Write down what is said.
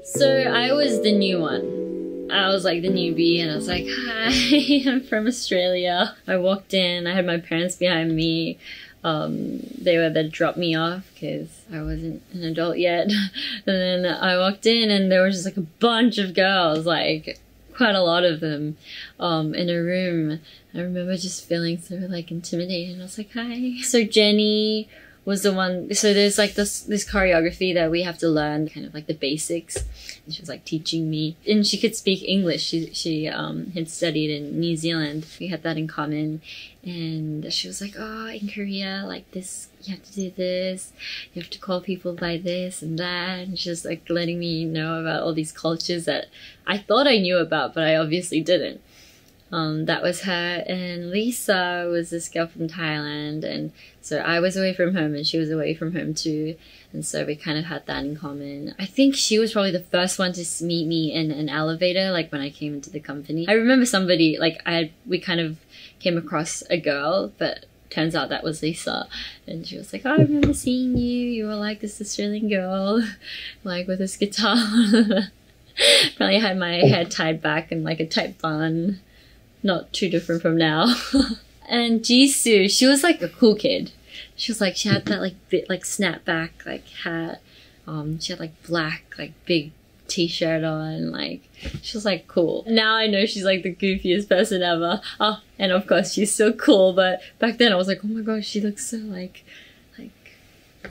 So I was the new one. I was like the newbie and I was like, hi, I'm from Australia. I walked in, I had my parents behind me. They were there to drop me off because I wasn't an adult yet. And then I walked in and there was just like a bunch of girls, like quite a lot of them, in a room. I remember just feeling so like intimidated. I was like, hi. So Jenny was the one, so there's like this choreography that we have to learn, kind of like the basics. And she was like teaching me, and she could speak English. She had studied in New Zealand. We had that in common. And she was like, oh, in Korea, like this, you have to do this, you have to call people by this and that. And she was like letting me know about all these cultures that I thought I knew about, but I obviously didn't. That was her. And Lisa was this girl from Thailand, and so I was away from home and she was away from home too, and so we kind of had that in common. I think she was probably the first one to meet me in an elevator, like when I came into the company. I remember somebody, like we kind of came across a girl, but turns out that was Lisa, and she was like, oh, I remember seeing you, you were like this Australian girl, like with this guitar. Probably had my hair tied back in like a tight bun. Not too different from now. And Jisoo, she was like a cool kid. She was like, she had that like bit like snapback like hat. She had like black like big t-shirt on. Like she was like cool. Now I know she's like the goofiest person ever. Oh, and of course she's so cool. But back then I was like, oh my gosh, she looks so like